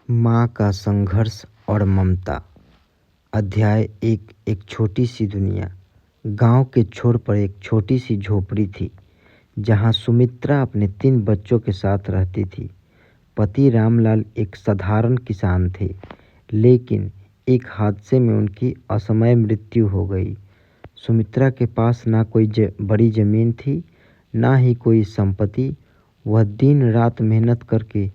माँ का संघर्ष और ममता। अध्याय एक छोटी सी दुनिया। गांव के छोर पर एक छोटी सी झोपड़ी थी जहां सुमित्रा अपने 3 बच्चों के साथ रहती थी। पति रामलाल एक साधारण किसान थे, लेकिन एक हादसे में उनकी असमय मृत्यु हो गई। सुमित्रा के पास ना कोई बड़ी जमीन थी, ना ही कोई संपत्ति। वह दिन रात मेहनत करके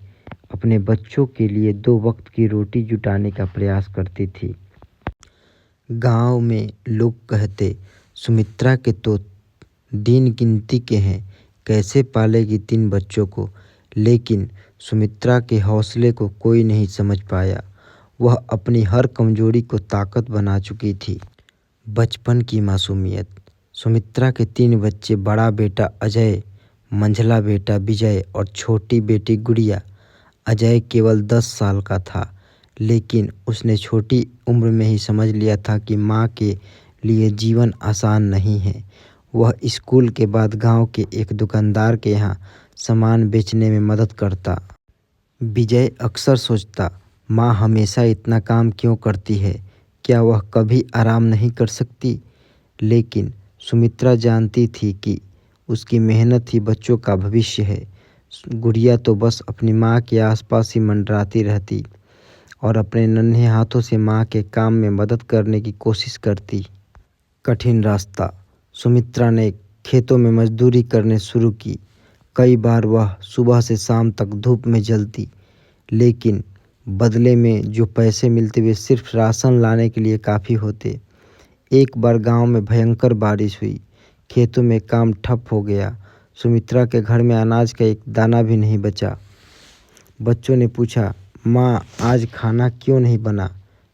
अपने बच्चों के लिए 2 वक्त की रोटी जुटाने का प्रयास करती थी। गांव में लोग कहते, सुमित्रा के तो दिन गिनती के हैं, कैसे पालेगी 3 बच्चों को। लेकिन सुमित्रा के हौसले को कोई नहीं समझ पाया। वह अपनी हर कमजोरी को ताकत बना चुकी थी। बचपन की मासूमियत। सुमित्रा के 3 बच्चे, बड़ा बेटा अजय, मंझला बेटा विजय और छोटी बेटी गुड़िया। अजय केवल 10 साल का था, लेकिन उसने छोटी उम्र में ही समझ लिया था कि माँ के लिए जीवन आसान नहीं है। वह स्कूल के बाद गांव के एक दुकानदार के यहाँ सामान बेचने में मदद करता। विजय अक्सर सोचता, माँ हमेशा इतना काम क्यों करती है, क्या वह कभी आराम नहीं कर सकती। लेकिन सुमित्रा जानती थी कि उसकी मेहनत ही बच्चों का भविष्य है। गुड़िया तो बस अपनी माँ के आसपास ही मंडराती रहती और अपने नन्हे हाथों से माँ के काम में मदद करने की कोशिश करती। कठिन रास्ता। सुमित्रा ने खेतों में मजदूरी करने शुरू की। कई बार वह सुबह से शाम तक धूप में जलती, लेकिन बदले में जो पैसे मिलते वे सिर्फ राशन लाने के लिए काफ़ी होते। एक बार गांव में भयंकर बारिश हुई, खेतों में काम ठप हो गया। सुमित्रा के घर में अनाज का एक दाना भी नहीं बचा। बच्चों ने पूछा, माँ आज खाना क्यों नहीं बना।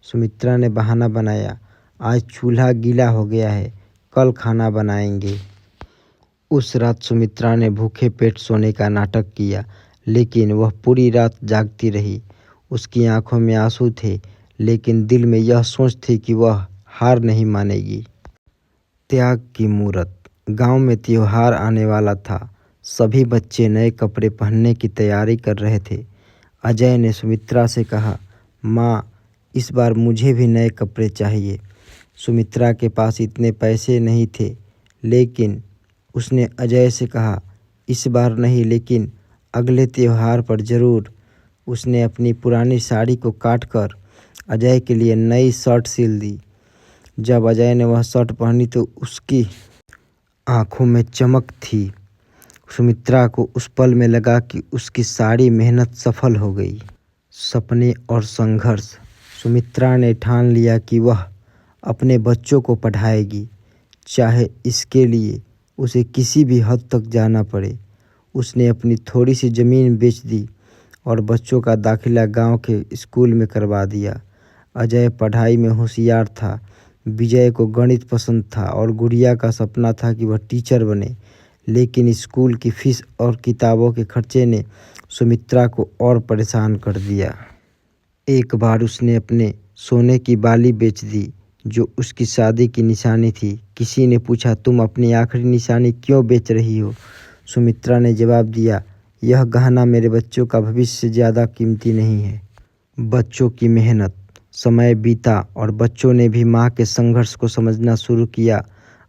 सुमित्रा ने बहाना बनाया, आज चूल्हा गीला हो गया है, कल खाना बनाएंगे। उस रात सुमित्रा ने भूखे पेट सोने का नाटक किया, लेकिन वह पूरी रात जागती रही। उसकी आंखों में आंसू थे, लेकिन दिल में यह सोच थी कि वह हार नहीं मानेगी। त्याग की मूरत। गांव में त्योहार आने वाला था। सभी बच्चे नए कपड़े पहनने की तैयारी कर रहे थे। अजय ने सुमित्रा से कहा, माँ इस बार मुझे भी नए कपड़े चाहिए। सुमित्रा के पास इतने पैसे नहीं थे, लेकिन उसने अजय से कहा, इस बार नहीं, लेकिन अगले त्योहार पर ज़रूर। उसने अपनी पुरानी साड़ी को काटकर अजय के लिए नई शर्ट सिल दी। जब अजय ने वह शर्ट पहनी तो उसकी आंखों में चमक थी। सुमित्रा को उस पल में लगा कि उसकी सारी मेहनत सफल हो गई। सपने और संघर्ष। सुमित्रा ने ठान लिया कि वह अपने बच्चों को पढ़ाएगी, चाहे इसके लिए उसे किसी भी हद तक जाना पड़े। उसने अपनी थोड़ी सी ज़मीन बेच दी और बच्चों का दाखिला गांव के स्कूल में करवा दिया। अजय पढ़ाई में होशियार था, विजय को गणित पसंद था और गुड़िया का सपना था कि वह टीचर बने। लेकिन स्कूल की फीस और किताबों के खर्चे ने सुमित्रा को और परेशान कर दिया। एक बार उसने अपने सोने की बाली बेच दी, जो उसकी शादी की निशानी थी। किसी ने पूछा, तुम अपनी आखिरी निशानी क्यों बेच रही हो। सुमित्रा ने जवाब दिया, यह गहना मेरे बच्चों का भविष्य से ज़्यादा कीमती नहीं है। बच्चों की मेहनत। समय बीता और बच्चों ने भी माँ के संघर्ष को समझना शुरू किया।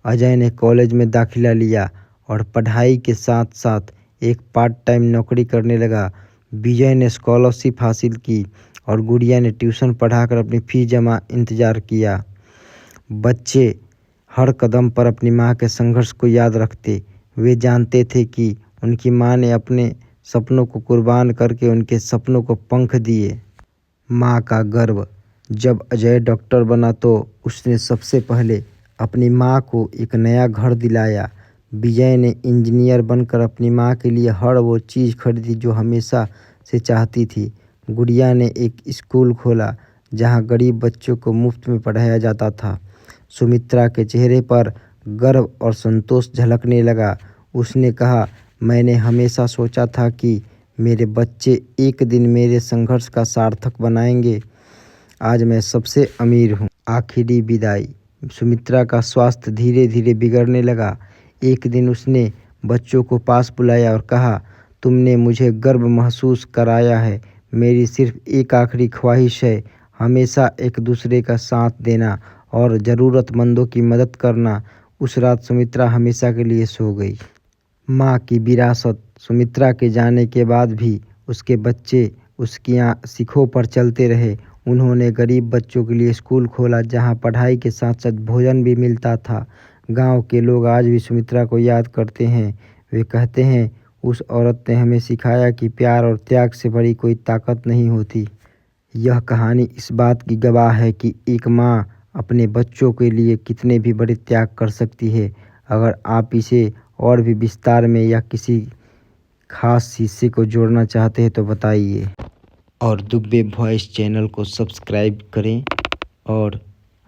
अजय ने कॉलेज में दाखिला लिया और पढ़ाई के साथ साथ एक पार्ट टाइम नौकरी करने लगा। विजय ने स्कॉलरशिप हासिल की और गुड़िया ने ट्यूशन पढ़ाकर अपनी फीस जमा इंतजार किया। बच्चे हर कदम पर अपनी माँ के संघर्ष को याद रखते। वे जानते थे कि उनकी माँ ने अपने सपनों को कुर्बान करके उनके सपनों को पंख दिए। माँ का गर्व। जब अजय डॉक्टर बना तो उसने सबसे पहले अपनी माँ को एक नया घर दिलाया। विजय ने इंजीनियर बनकर अपनी माँ के लिए हर वो चीज़ खरीदी जो हमेशा से चाहती थी। गुड़िया ने एक स्कूल खोला जहाँ गरीब बच्चों को मुफ्त में पढ़ाया जाता था। सुमित्रा के चेहरे पर गर्व और संतोष झलकने लगा। उसने कहा, मैंने हमेशा सोचा था कि मेरे बच्चे एक दिन मेरे संघर्ष का सार्थक बनाएंगे। आज मैं सबसे अमीर हूँ। आखिरी विदाई। सुमित्रा का स्वास्थ्य धीरे धीरे बिगड़ने लगा। एक दिन उसने बच्चों को पास बुलाया और कहा, तुमने मुझे गर्व महसूस कराया है। मेरी सिर्फ एक आखिरी ख्वाहिश है, हमेशा एक दूसरे का साथ देना और ज़रूरतमंदों की मदद करना। उस रात सुमित्रा हमेशा के लिए सो गई। माँ की विरासत। सुमित्रा के जाने के बाद भी उसके बच्चे उसकी शिखों पर चलते रहे। उन्होंने गरीब बच्चों के लिए स्कूल खोला जहाँ पढ़ाई के साथ साथ भोजन भी मिलता था। गांव के लोग आज भी सुमित्रा को याद करते हैं। वे कहते हैं, उस औरत ने हमें सिखाया कि प्यार और त्याग से बड़ी कोई ताकत नहीं होती। यह कहानी इस बात की गवाह है कि एक माँ अपने बच्चों के लिए कितने भी बड़े त्याग कर सकती है। अगर आप इसे और भी विस्तार में या किसी खास हिस्से को जोड़ना चाहते हैं तो बताइए। और दुब्बे वॉइस चैनल को सब्सक्राइब करें और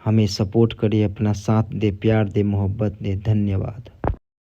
हमें सपोर्ट करें, अपना साथ दे, प्यार दे, मोहब्बत दे। धन्यवाद।